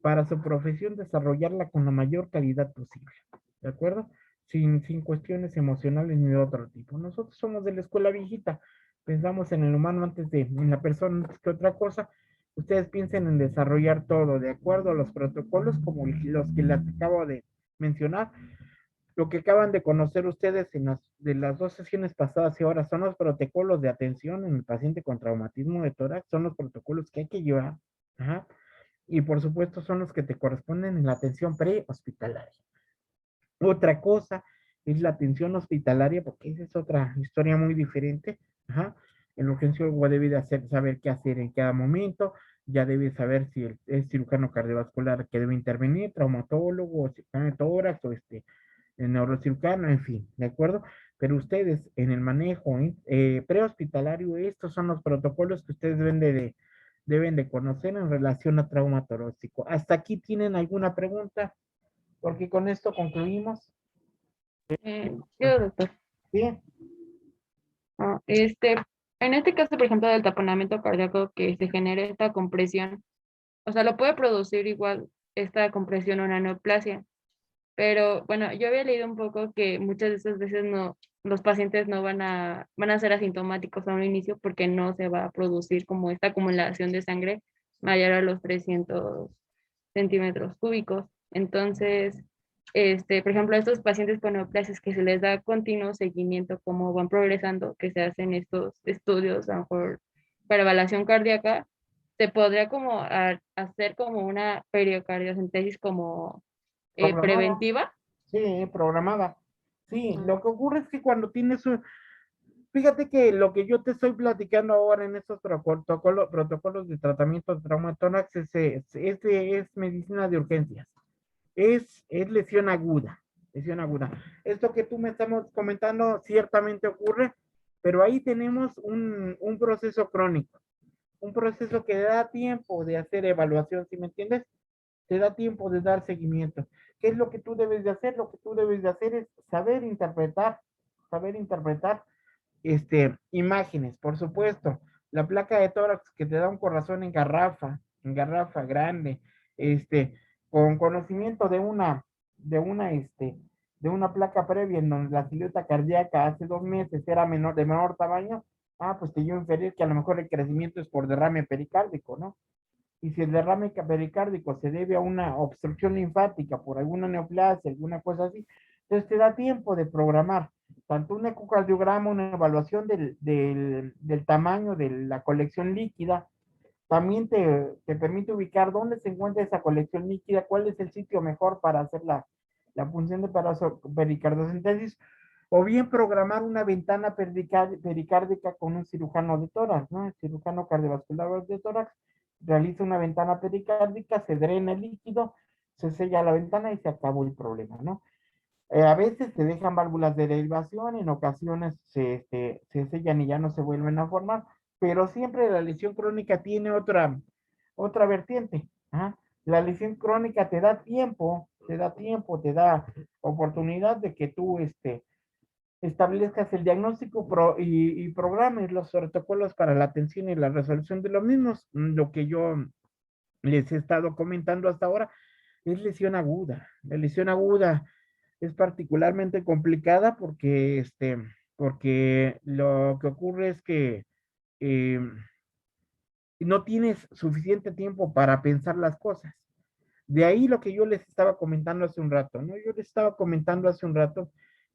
para su profesión, desarrollarla con la mayor calidad posible, ¿de acuerdo? Sin cuestiones emocionales ni de otro tipo. Nosotros somos de la escuela viejita, pensamos en el humano en la persona antes que otra cosa. Ustedes piensen en desarrollar todo de acuerdo a los protocolos como los que les acabo de mencionar. Lo que acaban de conocer ustedes de las dos sesiones pasadas y ahora son los protocolos de atención en el paciente con traumatismo de tórax, son los protocolos que hay que llevar. Ajá. Y por supuesto son los que te corresponden en la atención prehospitalaria. Otra cosa es la atención hospitalaria, porque esa es otra historia muy diferente. Ajá. El urgenciólogo debe de saber qué hacer en cada momento, ya debe saber si es cirujano cardiovascular que debe intervenir, traumatólogo, cirujano de tórax o el neurocirujano, en fin, ¿de acuerdo? Pero ustedes en el manejo prehospitalario, estos son los protocolos que ustedes deben de conocer en relación a trauma torácico. ¿Hasta aquí tienen alguna pregunta? Porque con esto concluimos. Yo, doctor. Bien. Ah, en este caso, por ejemplo, del taponamiento cardíaco que se genere esta compresión, o sea, lo puede producir igual esta compresión una neoplasia. Pero bueno, yo había leído un poco que muchas de esas veces no, los pacientes no van a ser asintomáticos a un inicio porque no se va a producir como esta acumulación de sangre mayor a los 300 centímetros cúbicos. Entonces, por ejemplo, a estos pacientes con neoplasias que se les da continuo seguimiento, como van progresando, que se hacen estos estudios, a lo mejor para evaluación cardíaca, se podría como hacer como una periocardioccentesis como Programada. preventiva. Sí, programada. Sí, Mm. lo que ocurre es que cuando tienes fíjate que lo que yo te estoy platicando ahora en estos protocolos de tratamiento de trauma de tórax es medicina de urgencias. Es lesión aguda, lesión aguda. Esto que tú me estamos comentando ciertamente ocurre, pero ahí tenemos un proceso crónico, un proceso que da tiempo de hacer evaluación, ¿sí me entiendes? Te da tiempo de dar seguimiento. ¿Qué es lo que tú debes de hacer? Lo que tú debes de hacer es saber interpretar imágenes, por supuesto. La placa de tórax que te da un corazón en garrafa grande, este, con conocimiento de una placa previa en donde la silueta cardíaca hace 2 meses era de menor tamaño, pues te llevo a inferir que a lo mejor el crecimiento es por derrame pericárdico, ¿no? Y si el derrame pericárdico se debe a una obstrucción linfática por alguna neoplasia, alguna cosa así, entonces te da tiempo de programar tanto un ecocardiograma, una evaluación del tamaño de la colección líquida, también te permite ubicar dónde se encuentra esa colección líquida, cuál es el sitio mejor para hacer la función de pericardiocentesis, o bien programar una ventana pericárdica con un cirujano de tórax, ¿no? El cirujano cardiovascular de tórax realiza una ventana pericárdica, se drena el líquido, se sella la ventana y se acabó el problema, ¿no? A veces se dejan válvulas de derivación, en ocasiones se sellan y ya no se vuelven a formar, pero siempre la lesión crónica tiene otra vertiente. ¿Ah? La lesión crónica te da oportunidad de que tú establezcas el diagnóstico y programes los protocolos para la atención y la resolución de los mismos. Lo que yo les he estado comentando hasta ahora es lesión aguda. La lesión aguda es particularmente complicada porque lo que ocurre es que eh, no tienes suficiente tiempo para pensar las cosas. De ahí lo que yo les estaba comentando hace un rato, ¿no? Yo les estaba comentando hace un rato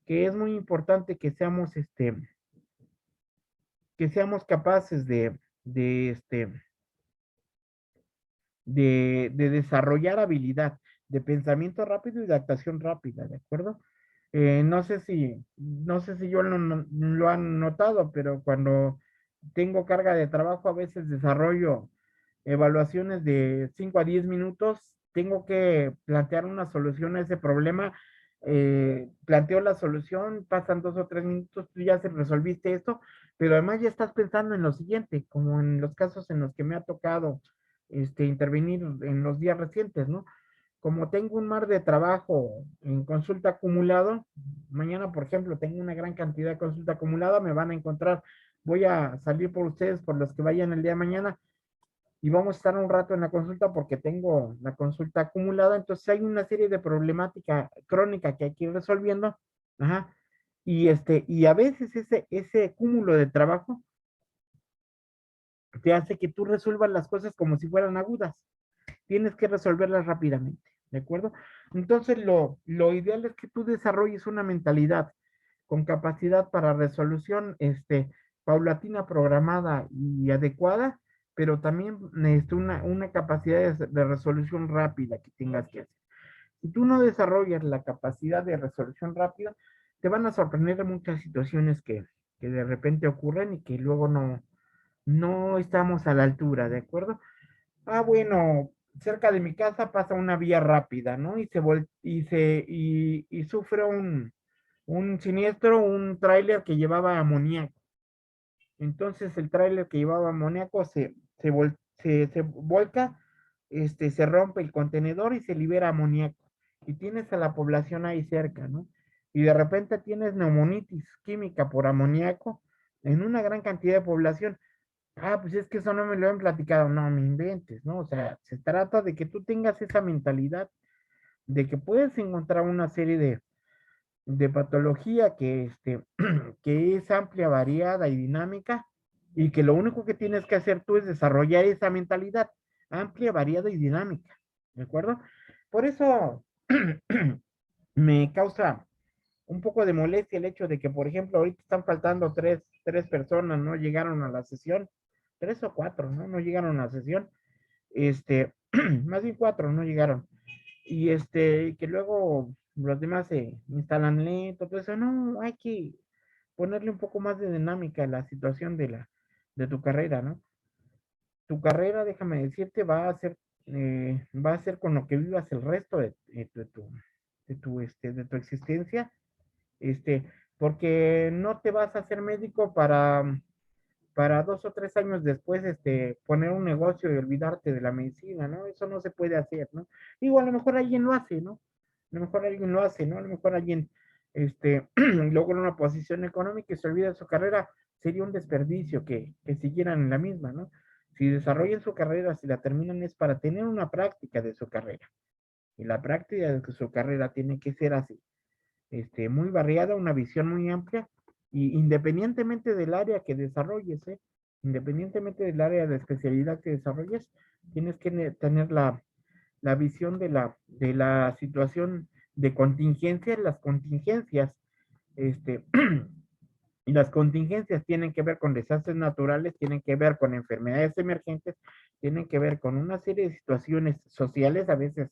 que es muy importante que seamos capaces de desarrollar habilidad de pensamiento rápido y de actuación rápida, ¿de acuerdo? No sé si yo lo han notado, pero cuando tengo carga de trabajo, a veces desarrollo evaluaciones de 5 a 10 minutos, tengo que plantear una solución a ese problema, planteo la solución, pasan 2 o 3 minutos, tú ya se resolviste esto, pero además ya estás pensando en lo siguiente, como en los casos en los que me ha tocado intervenir en los días recientes, ¿no? Como tengo un mar de trabajo en consulta acumulado, mañana, por ejemplo, tengo una gran cantidad de consulta acumulada, me van a encontrar, voy a salir por ustedes, por los que vayan el día de mañana, y vamos a estar un rato en la consulta porque tengo la consulta acumulada, entonces hay una serie de problemática crónica que hay que ir resolviendo, ajá, y a veces ese cúmulo de trabajo te hace que tú resuelvas las cosas como si fueran agudas. Tienes que resolverlas rápidamente, ¿de acuerdo? Entonces, lo ideal es que tú desarrolles una mentalidad con capacidad para resolución, paulatina, programada y adecuada, pero también una capacidad de resolución rápida que tengas que hacer. Si tú no desarrollas la capacidad de resolución rápida, te van a sorprender muchas situaciones que de repente ocurren y que luego no estamos a la altura, ¿de acuerdo? Bueno, cerca de mi casa pasa una vía rápida, ¿no? Y sufre un siniestro, un tráiler que llevaba amoníaco. Entonces el tráiler que llevaba amoníaco se volca, se rompe el contenedor y se libera amoníaco. Y tienes a la población ahí cerca, ¿no? Y de repente tienes neumonitis química por amoníaco en una gran cantidad de población. Pues es que eso no me lo han platicado. No me inventes, ¿no? O sea, se trata de que tú tengas esa mentalidad de que puedes encontrar una serie de patología que es amplia, variada y dinámica, y que lo único que tienes que hacer tú es desarrollar esa mentalidad amplia, variada y dinámica, ¿de acuerdo? Por eso me causa un poco de molestia el hecho de que, por ejemplo, ahorita están faltando tres personas, no llegaron a la sesión, 3 o 4, ¿no? No llegaron a la sesión, más bien 4 no llegaron. Y que luego los demás se instalan lento, todo eso, no, hay que ponerle un poco más de dinámica a la situación de tu carrera, ¿no? Tu carrera, déjame decirte, va a ser con lo que vivas el resto de tu existencia, este, porque no te vas a hacer médico para 2 o 3 años después, poner un negocio y olvidarte de la medicina, ¿no? Eso no se puede hacer, ¿no? Digo, a lo mejor alguien lo hace, ¿no? A lo mejor alguien lo hace, ¿no? A lo mejor alguien, logra una posición económica y se olvida de su carrera, sería un desperdicio que siguieran en la misma, ¿no? Si desarrollan su carrera, si la terminan, es para tener una práctica de su carrera. Y la práctica de su carrera tiene que ser así, muy variada, una visión muy amplia, y independientemente del área que desarrolles, independientemente del área de especialidad que desarrolles, tienes que tener la visión de la situación de contingencia. Las contingencias, y las contingencias tienen que ver con desastres naturales, tienen que ver con enfermedades emergentes, tienen que ver con una serie de situaciones sociales. A veces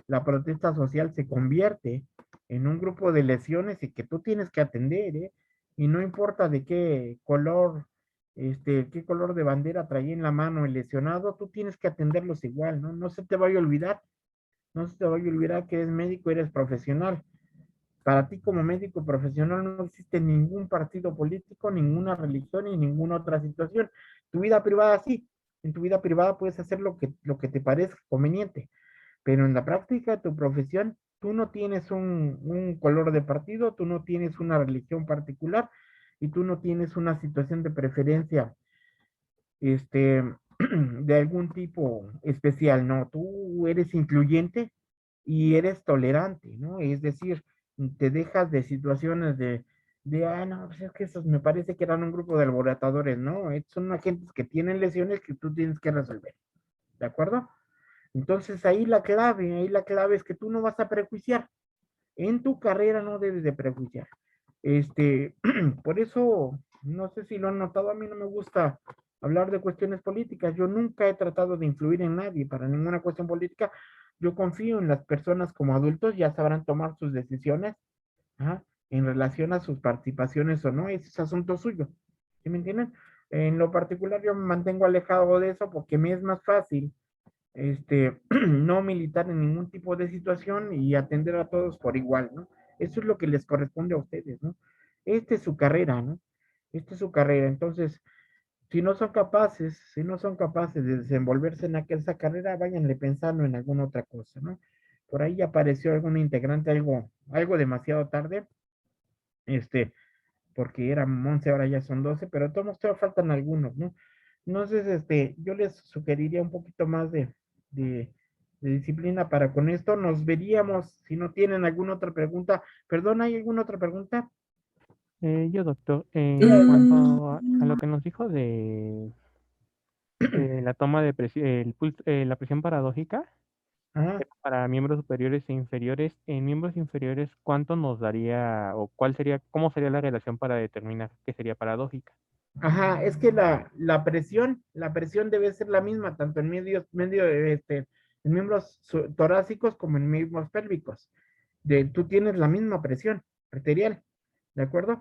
la protesta social se convierte en un grupo de lesiones y que tú tienes que atender, ¿eh? Y no importa de qué color de bandera traía en la mano el lesionado, tú tienes que atenderlos igual, ¿no? No se te vaya a olvidar, no se te vaya a olvidar que eres médico, eres profesional. Para ti como médico profesional no existe ningún partido político, ninguna religión y ninguna otra situación. Tu vida privada sí, en tu vida privada puedes hacer lo que te parezca conveniente, pero en la práctica de tu profesión, tú no tienes un color de partido, tú no tienes una religión particular y tú no tienes una situación de preferencia este, de algún tipo especial, ¿no? Tú eres incluyente y eres tolerante, ¿no? Es decir, te dejas de situaciones no, pues es que esos me parece que eran un grupo de alborotadores, ¿no? Son agentes que tienen lesiones que tú tienes que resolver, ¿de acuerdo? Entonces ahí la clave es que tú no vas a prejuiciar. En tu carrera no debes de prejuiciar. Por eso, no sé si lo han notado, a mí no me gusta hablar de cuestiones políticas. Yo nunca he tratado de influir en nadie para ninguna cuestión política. Yo confío en las personas como adultos, ya sabrán tomar sus decisiones, ¿ah? En relación a sus participaciones o no, ese es asunto suyo. ¿Sí me entienden? En lo particular, yo me mantengo alejado de eso porque me es más fácil no militar en ningún tipo de situación y atender a todos por igual, ¿no? Eso es lo que les corresponde a ustedes, ¿no? Esta es su carrera, ¿no? Esta es su carrera. Entonces, si no son capaces de desenvolverse en esa carrera, váyanle pensando en alguna otra cosa, ¿no? Por ahí apareció algún integrante algo demasiado tarde, este, porque eran 11, ahora ya son 12, pero todos todavía faltan algunos, ¿no? Entonces, yo les sugeriría un poquito más de, de disciplina para con esto. Nos veríamos, si no tienen alguna otra pregunta. Perdón, ¿hay alguna otra pregunta? Yo, doctor, en cuanto a lo que nos dijo de la toma de presión, la presión paradójica Ajá. para miembros superiores e inferiores, en miembros inferiores, ¿cuánto nos daría o cuál sería, cómo sería la relación para determinar qué sería paradójica? Ajá, es que la presión debe ser la misma, tanto en en miembros torácicos como en miembros pélvicos. Tú tienes la misma presión arterial, ¿de acuerdo?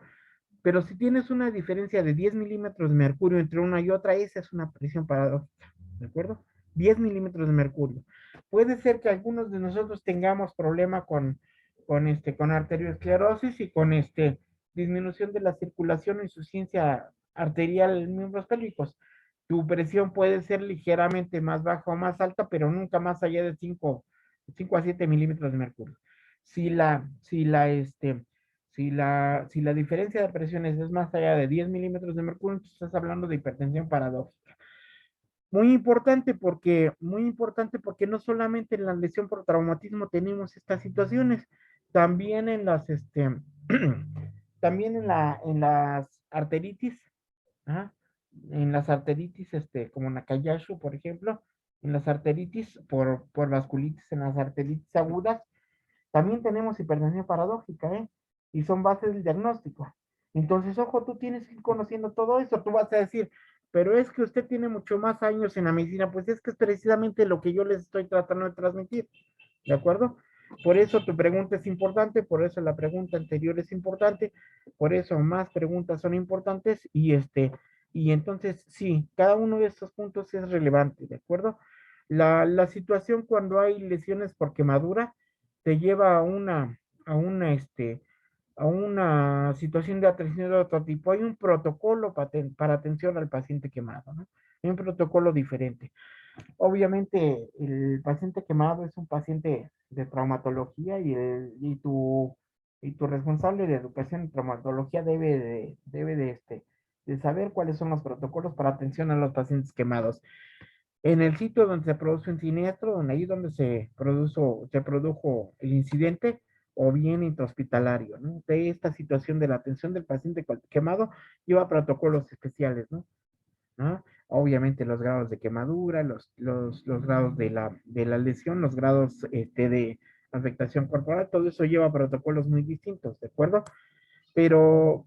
Pero si tienes una diferencia de 10 milímetros de mercurio entre una y otra, esa es una presión paradójica, ¿de acuerdo? 10 milímetros de mercurio. Puede ser que algunos de nosotros tengamos problema con arteriosclerosis y con disminución de la circulación y insuficiencia arterial en miembros pélvicos. Tu presión puede ser ligeramente más baja o más alta, pero nunca más allá de 5 a 7 milímetros de mercurio. Si la, si la, este, si la diferencia de presiones es más allá de 10 milímetros de mercurio, entonces estás hablando de hipertensión paradójica. Muy importante porque no solamente en la lesión por traumatismo tenemos estas situaciones, también en también en las arteritis, ¿ah? En las arteritis, como Nakayashu, por ejemplo, en las arteritis por vasculitis, en las arteritis agudas, también tenemos hipertensión paradójica, ¿eh? Y son bases del diagnóstico. Entonces, ojo, tú tienes que ir conociendo todo eso. Tú vas a decir, pero es que usted tiene mucho más años en la medicina. Pues es que es precisamente lo que yo les estoy tratando de transmitir. ¿De acuerdo? Por eso tu pregunta es importante, por eso la pregunta anterior es importante, por eso más preguntas son importantes y entonces sí, cada uno de estos puntos es relevante, ¿de acuerdo? La situación cuando hay lesiones por quemadura te lleva a una situación de atención de otro tipo. Hay un protocolo para atención al paciente quemado, ¿no? Hay un protocolo diferente. Obviamente, el paciente quemado es un paciente de traumatología y tu responsable de educación en traumatología de saber cuáles son los protocolos para atención a los pacientes quemados. En el sitio donde se produce un siniestro, ahí donde se produjo el incidente, o bien intrahospitalario, ¿no? De esta situación de la atención del paciente quemado lleva protocolos especiales, ¿no? ¿No? Obviamente los grados de quemadura, los grados de la lesión, los grados de afectación corporal, todo eso lleva protocolos muy distintos, ¿de acuerdo? Pero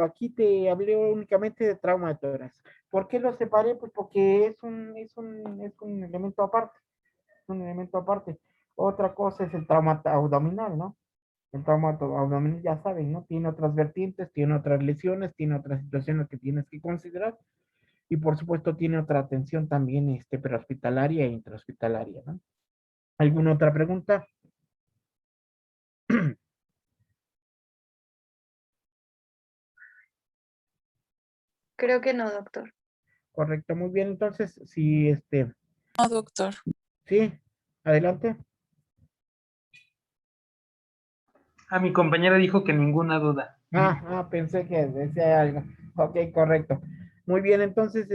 aquí te hablé únicamente de trauma de tórax. ¿Por qué lo separé? Pues porque es un elemento aparte, es un elemento aparte. Otra cosa es el trauma abdominal, ¿no? El trauma abdominal, ya saben, ¿no? Tiene otras vertientes, tiene otras lesiones, tiene otras situaciones que tienes que considerar y por supuesto tiene otra atención también prehospitalaria e intrahospitalaria, ¿no? ¿Alguna otra pregunta? Creo que no, doctor. Correcto, muy bien. Entonces, si No, doctor. sí, adelante. Mi compañera dijo que ninguna duda. Pensé que decía algo. Ok, correcto. Muy bien, entonces,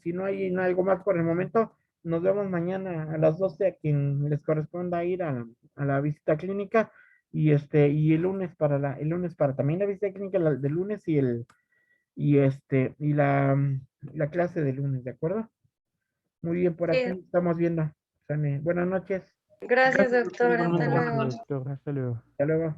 si no hay algo más por el momento, nos vemos mañana a las 12 a quien les corresponda ir a la visita clínica y el lunes el lunes para también la visita clínica del lunes y la clase del lunes, ¿de acuerdo? Muy bien, por Sí. aquí estamos viendo. Sane. Buenas noches. Gracias, Gracias, doctor. doctor. Hasta Igualmente, buenas luego. noches. Doctor, hasta luego. Hasta luego.